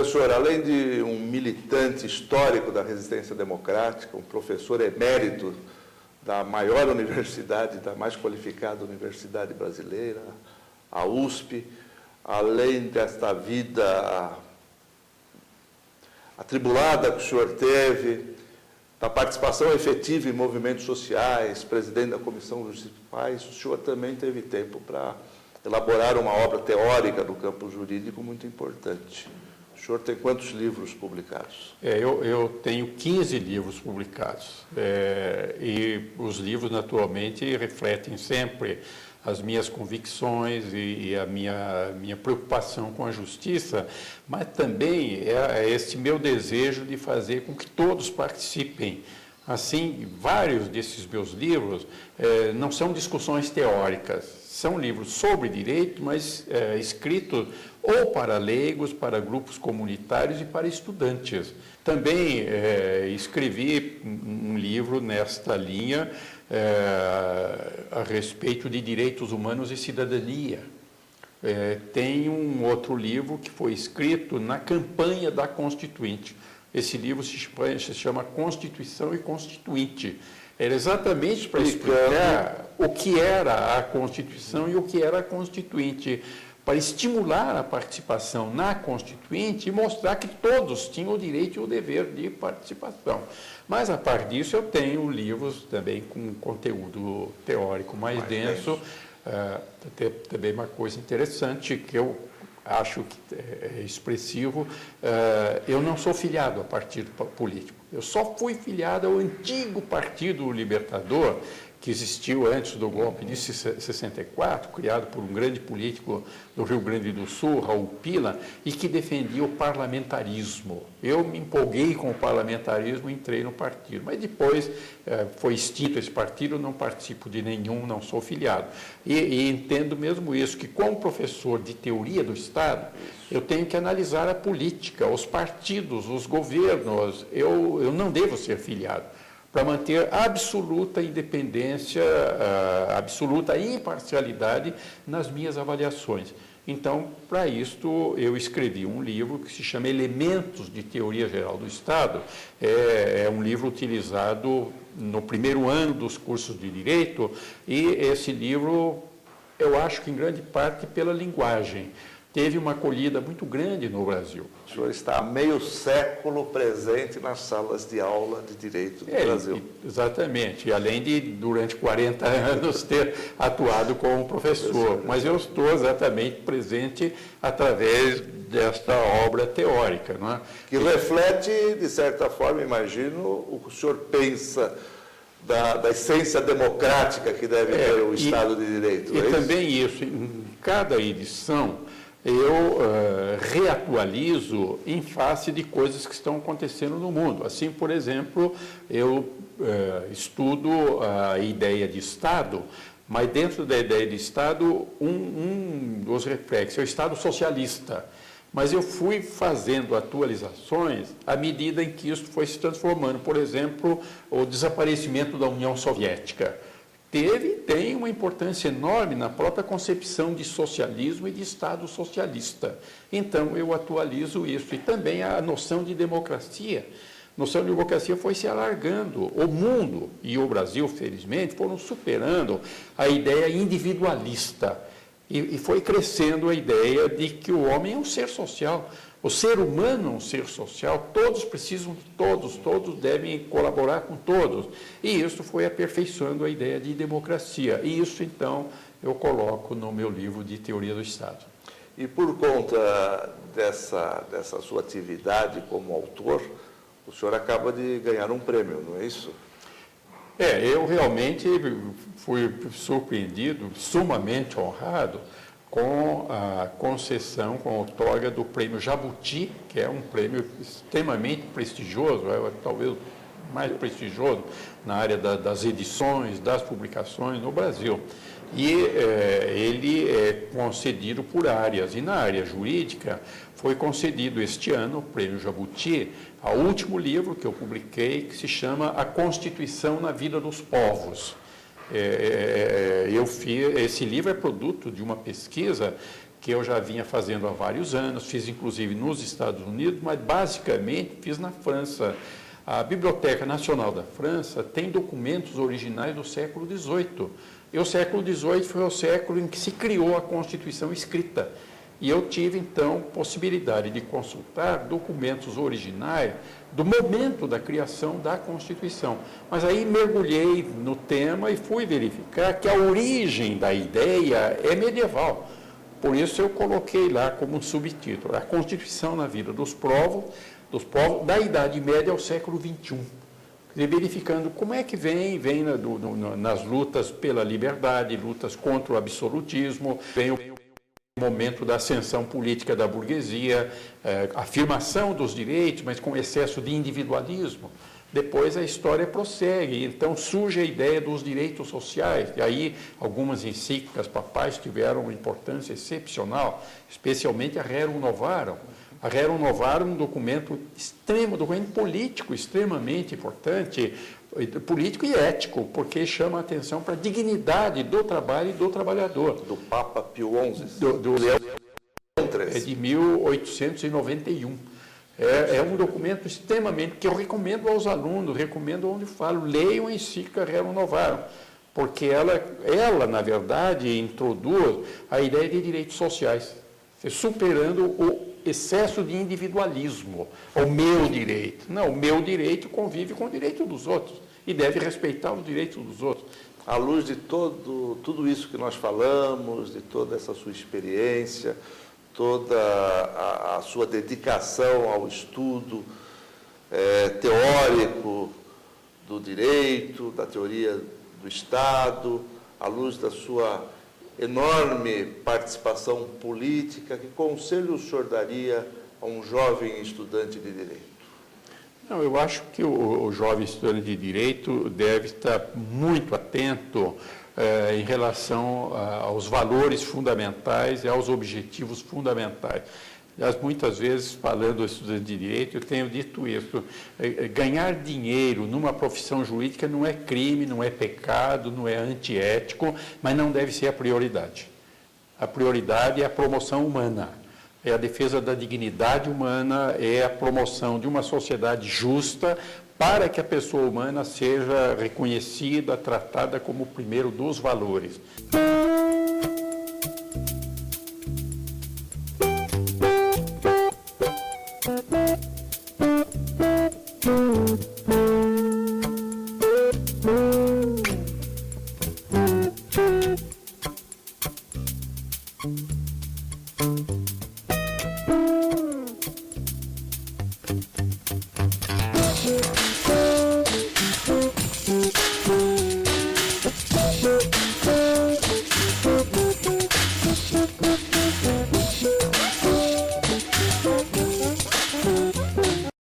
Professor, além de um militante histórico da resistência democrática, um professor emérito da maior universidade, da mais qualificada universidade brasileira, a USP, além desta vida atribulada que o senhor teve, da participação efetiva em movimentos sociais, presidente da Comissão dos Pais, o senhor também teve tempo para elaborar uma obra teórica do campo jurídico muito importante. O senhor tem quantos livros publicados? Eu tenho 15 livros publicados. E os livros, naturalmente, refletem sempre as minhas convicções e a minha preocupação com a justiça, mas também é esse meu desejo de fazer com que todos participem. Assim, vários desses meus livros não são discussões teóricas, são livros sobre direito, mas escritos ou para leigos, para grupos comunitários e para estudantes. Também escrevi um livro nesta linha a respeito de direitos humanos e cidadania. Tem um outro livro que foi escrito na campanha da Constituinte. Esse livro se chama Constituição e Constituinte. Era exatamente para explicar o que era a Constituição e o que era a Constituinte, para estimular a participação na Constituinte e mostrar que todos tinham o direito e o dever de participação. Mas, a parte disso, eu tenho livros também com conteúdo teórico mais denso. Também uma coisa interessante que eu acho que é expressivo, eu não sou filiado a partido político. Eu só fui filiado ao antigo Partido Libertador, que existiu antes do golpe de 64, criado por um grande político do Rio Grande do Sul, Raul Pila, e que defendia o parlamentarismo. Eu me empolguei com o parlamentarismo e entrei no partido, mas depois foi extinto esse partido, não participo de nenhum, não sou filiado. E entendo mesmo isso, que como professor de teoria do Estado, eu tenho que analisar a política, os partidos, os governos, eu não devo ser filiado, para manter absoluta independência, absoluta imparcialidade nas minhas avaliações. Então, para isto, eu escrevi um livro que se chama Elementos de Teoria Geral do Estado. É um livro utilizado no primeiro ano dos cursos de Direito, e esse livro, eu acho que em grande parte pela linguagem, teve uma acolhida muito grande no Brasil. O senhor está há meio século presente nas salas de aula de Direito do Brasil. Exatamente, além de, durante 40 anos, ter atuado como professor. Mas eu estou exatamente presente através desta obra teórica, não é? Que reflete, de certa forma, imagino, o que o senhor pensa da essência democrática que deve ter o Estado de Direito. E também isso, em cada edição, eu reatualizo em face de coisas que estão acontecendo no mundo. Assim, por exemplo, eu estudo a ideia de Estado, mas dentro da ideia de Estado, um dos reflexos é o Estado socialista. Mas eu fui fazendo atualizações à medida em que isso foi se transformando. Por exemplo, o desaparecimento da União Soviética tem uma importância enorme na própria concepção de socialismo e de Estado socialista. Então, eu atualizo isso. E também a noção de democracia. A noção de democracia foi se alargando. O mundo e o Brasil, felizmente, foram superando a ideia individualista. E foi crescendo a ideia de que o homem é um ser social. O ser humano é um ser social, todos precisam de todos, todos devem colaborar com todos. E isso foi aperfeiçoando a ideia de democracia. E isso, então, eu coloco no meu livro de Teoria do Estado. E por conta dessa sua atividade como autor, o senhor acaba de ganhar um prêmio, não é isso? Eu realmente fui surpreendido, sumamente honrado, com a concessão, com a outorga do prêmio Jabuti, que é um prêmio extremamente prestigioso, talvez mais prestigioso na área das edições, das publicações no Brasil. E ele é concedido por áreas. E na área jurídica foi concedido este ano o prêmio Jabuti ao último livro que eu publiquei, que se chama A Constituição na Vida dos Povos. Esse livro é produto de uma pesquisa que eu já vinha fazendo há vários anos, fiz inclusive nos Estados Unidos, mas basicamente fiz na França. A Biblioteca Nacional da França tem documentos originais do século XVIII. E o século XVIII foi o século em que se criou a Constituição escrita. E eu tive, então, possibilidade de consultar documentos originais do momento da criação da Constituição. Mas aí mergulhei no tema e fui verificar que a origem da ideia é medieval. Por isso eu coloquei lá como um subtítulo, a Constituição na vida dos povos da Idade Média ao século XXI. Verificando como é que vem nas lutas pela liberdade, lutas contra o absolutismo, vem o momento da ascensão política da burguesia, afirmação dos direitos, mas com excesso de individualismo. Depois a história prossegue, então surge a ideia dos direitos sociais, e aí algumas encíclicas papais tiveram uma importância excepcional, especialmente a Rerum Novarum. A Rerum Novarum é um documento documento político extremamente importante, político e ético, porque chama a atenção para a dignidade do trabalho e do trabalhador. Do Papa Pio XI. Do Leão XIII. É de 1891. É um documento extremamente, que eu recomendo aos alunos, recomendo onde falo, leiam a encíclica Rerum Novarum, porque ela, na verdade, introduz a ideia de direitos sociais, superando o excesso de individualismo, o meu direito. Não, o meu direito convive com o direito dos outros e deve respeitar os direitos dos outros. À luz de tudo isso que nós falamos, de toda essa sua experiência, toda a sua dedicação ao estudo teórico do direito, da teoria do Estado, à luz da sua enorme participação política, que conselho o senhor daria a um jovem estudante de direito? Não, eu acho que o jovem estudante de direito deve estar muito atento em relação aos valores fundamentais e aos objetivos fundamentais. Muitas vezes, falando estudante de direito, eu tenho dito isso, ganhar dinheiro numa profissão jurídica não é crime, não é pecado, não é antiético, mas não deve ser a prioridade. A prioridade é a promoção humana, é a defesa da dignidade humana, é a promoção de uma sociedade justa para que a pessoa humana seja reconhecida, tratada como o primeiro dos valores.